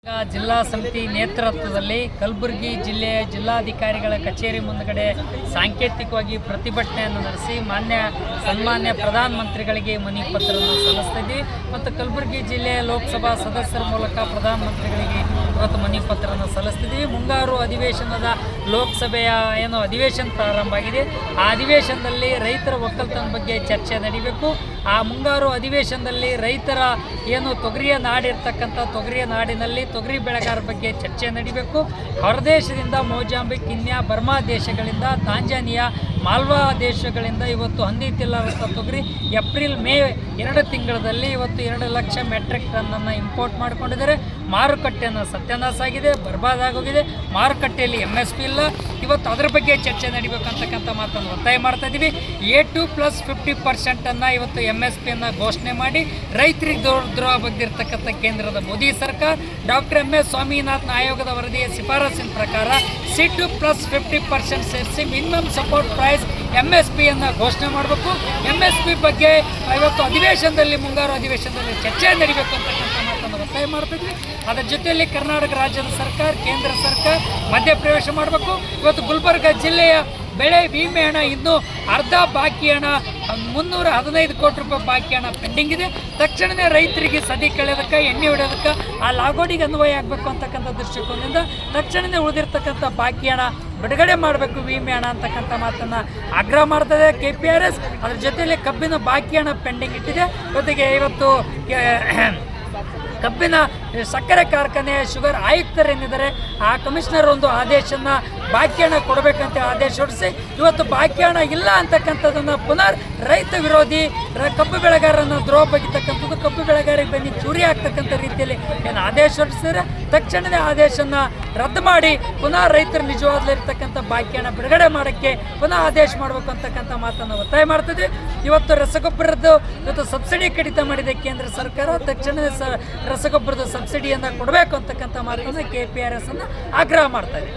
ಜಿಲ್ಲಾ ಸಮಿತಿ ನೇತೃತ್ವದಲ್ಲಿ ಕಲಬುರಗಿ ಜಿಲ್ಲೆಯ ಜಿಲ್ಲಾಧಿಕಾರಿಗಳ ಕಚೇರಿ ಮುಂದುಗಡೆ ಸಾಂಕೇತಿಕವಾಗಿ ಪ್ರತಿಭಟನೆಯನ್ನು ನಡೆಸಿ ಸನ್ಮಾನ್ಯ ಪ್ರಧಾನಮಂತ್ರಿಗಳಿಗೆ ಮನವಿ ಪತ್ರವನ್ನು ಸಲ್ಲಿಸ್ತಿದ್ವಿ ಮತ್ತು ಕಲಬುರಗಿ ಜಿಲ್ಲೆಯ ಲೋಕಸಭಾ ಸದಸ್ಯರ ಮೂಲಕ ಪ್ರಧಾನಮಂತ್ರಿಗಳಿಗೆ ಇವತ್ತು ಮನವಿ ಪತ್ರವನ್ನು ಸಲ್ಲಿಸ್ತಿದ್ವಿ. ಮುಂಗಾರು ಅಧಿವೇಶನದ ಲೋಕಸಭೆಯ ಅಧಿವೇಶನ ಪ್ರಾರಂಭ ಆಗಿದೆ. ಆ ಅಧಿವೇಶನದಲ್ಲಿ ರೈತರ ಒಕ್ಕಲ್ತನ ಬಗ್ಗೆ ಚರ್ಚೆ ನಡೀಬೇಕು. ಆ ಮುಂಗಾರು ಅಧಿವೇಶನದಲ್ಲಿ ರೈತರ ತೊಗರಿಯ ನಾಡಿರ್ತಕ್ಕಂಥ ತೊಗರಿಯ ನಾಡಿನಲ್ಲಿ ತೊಗರಿ ಬೆಳೆಗಾರರ ಬಗ್ಗೆ ಚರ್ಚೆ ನಡೀಬೇಕು. ಹೊರದೇಶದಿಂದ ಮೊಜಾಂಬಿಕ್, ಕೀನ್ಯಾ, ಬರ್ಮಾ ದೇಶಗಳಿಂದ, ತಾಂಜಾನಿಯಾ, ಮಾಲ್ವಾ ದೇಶಗಳಿಂದ ಇವತ್ತು ಹಂದಿತಿಲ್ಲದಂಥ ತೊಗರಿ ಏಪ್ರಿಲ್ ಮೇ 2 ತಿಂಗಳಲ್ಲಿ ಇವತ್ತು 2 ಲಕ್ಷ ಮೆಟ್ರಿಕ್ ಟನ್ನನ್ನು ಇಂಪೋರ್ಟ್ ಮಾಡಿಕೊಂಡಿದ್ದಾರೆ. ಮಾರುಕಟ್ಟೆಯನ್ನು ಸತ್ಯಾನಾಶ ಆಗಿದೆ, ಬರ್ಬಾದಾಗೋಗಿದೆ. ಮಾರುಕಟ್ಟೆಯಲ್ಲಿ MSP ಇಲ್ಲ. ಇವತ್ತು ಅದರ ಬಗ್ಗೆ ಚರ್ಚೆ ನಡೀಬೇಕಂತಕ್ಕಂಥ ಮಾತನ್ನು ಒತ್ತಾಯ ಮಾಡ್ತಾ ಇದ್ದೀವಿ. A2 + 50% ಇವತ್ತು MSPಯನ್ನು ಘೋಷಣೆ ಮಾಡಿ ರೈತರಿಗೆ ದ್ರೋಹ ಬಗ್ಗಿರ್ತಕ್ಕಂಥ ಕೇಂದ್ರದ ಮೋದಿ ಸರ್ಕಾರ ಡಾಕ್ಟರ್ MS ಸ್ವಾಮಿನಾಥನ್ ಆಯೋಗದ ವರದಿಯ ಶಿಫಾರಸಿನ ಪ್ರಕಾರ C2 + 50% ಸೇರಿಸಿ ಮಿನಿಮಮ್ ಸಪೋರ್ಟ್ ಪ್ರೈಸ್ MSPಯನ್ನು ಘೋಷಣೆ ಮಾಡಬೇಕು. MSP ಬಗ್ಗೆ ಇವತ್ತು ಅಧಿವೇಶನದಲ್ಲಿ ಮುಂಗಾರು ಅಧಿವೇಶನದಲ್ಲಿ ಚರ್ಚೆ ನಡೀಬೇಕು ಅಂತಕ್ಕಂಥ ಮಾತನ್ನು ಒತ್ತಾಯ ಮಾಡ್ತಿದ್ವಿ. ಅದರ ಜೊತೆಯಲ್ಲಿ ಕರ್ನಾಟಕ ರಾಜ್ಯದ ಸರ್ಕಾರ, ಕೇಂದ್ರ ಸರ್ಕಾರ ಮಧ್ಯಪ್ರವೇಶ ಮಾಡಬೇಕು. ಇವತ್ತು ಗುಲ್ಬರ್ಗ ಜಿಲ್ಲೆಯ ಬೆಳೆ ವಿಮೆ ಹಣ ಇನ್ನೂ ಅರ್ಧ ಬಾಕಿ ಹಣ, 315 ಕೋಟಿ ರೂಪಾಯಿ ಬಾಕಿ ಹಣ ಪೆಂಡಿಂಗ್ ಇದೆ. ತಕ್ಷಣವೇ ರೈತರಿಗೆ ಸದಿ ಕಳೆಯೋದಕ್ಕೆ, ಎಣ್ಣೆ ಹೊಡೆಯೋದಕ್ಕೆ ಆ ಲಾಗೋಡಿಗೆ ಅನ್ವಯ ಆಗಬೇಕು ಅಂತಕ್ಕಂಥ ದೃಷ್ಟಿಕೋನದಿಂದ ತಕ್ಷಣವೇ ಉಳಿದಿರ್ತಕ್ಕಂಥ ಬಾಕಿ ಹಣ ಬಿಡುಗಡೆ ಮಾಡಬೇಕು, ವಿಮೆ ಹಣ ಅಂತಕ್ಕಂಥ ಮಾತನ್ನು ಆಗ್ರಹ ಮಾಡ್ತದೆ KPRS. ಅದ್ರ ಜೊತೆಯಲ್ಲಿ ಕಬ್ಬಿನ ಬಾಕಿ ಹಣ ಪೆಂಡಿಂಗ್ ಇಟ್ಟಿದೆ. ಇವತ್ತು ಕಬ್ಬಿನ ಸಕ್ಕರೆ ಕಾರ್ಖಾನೆ ಶುಗರ್ ಆಯುಕ್ತರೇನಿದ್ದಾರೆ ಆ ಕಮಿಷನರ್ ಒಂದು ಆದೇಶನ ಬಾಕಿ ಹಣ ಕೊಡಬೇಕಂತ ಆದೇಶ ಹೊರಡಿಸಿ ಇವತ್ತು ಬಾಕಿ ಹಣ ಇಲ್ಲ ಅಂತಕ್ಕಂಥದ್ದನ್ನು ಪುನರ್ ರೈತ ವಿರೋಧಿ ಕಬ್ಬು ಬೆಳೆಗಾರರನ್ನು ದ್ರೋಹ ಬಗ್ಗಿರ್ತಕ್ಕಂಥದ್ದು, ಕಬ್ಬು ಬೆಳೆಗಾರರಿಗೆ ಬನ್ನಿ ಚೂರಿ ಆಗ್ತಕ್ಕಂಥ ರೀತಿಯಲ್ಲಿ ಆದೇಶ ಹೊರಡಿಸಿದರೆ ತಕ್ಷಣವೇ ಆದೇಶನ ರದ್ದು ಮಾಡಿ ಪುನಃ ರೈತರು ನಿಜವಾಗ್ಲಿರ್ತಕ್ಕಂಥ ಬಾಕಿ ಹಣ ಬಿಡುಗಡೆ ಮಾಡೋಕ್ಕೆ ಪುನಃ ಆದೇಶ ಮಾಡಬೇಕು ಅಂತಕ್ಕಂಥ ಮಾತನ್ನು ಒತ್ತಾಯ ಮಾಡ್ತಿದ್ವಿ. ಇವತ್ತು ರಸಗೊಬ್ಬರದ್ದು ಸಬ್ಸಿಡಿ ಕಡಿತ ಮಾಡಿದೆ ಕೇಂದ್ರ ಸರ್ಕಾರ. ತಕ್ಷಣವೇ ರಸಗೊಬ್ಬರದ ಸಬ್ಸಿಡಿಯನ್ನು ಕೊಡಬೇಕು ಅಂತಕ್ಕಂಥ ಮಾತನ್ನು KPRS ಆಗ್ರಹ ಮಾಡ್ತಾ ಇದೆ.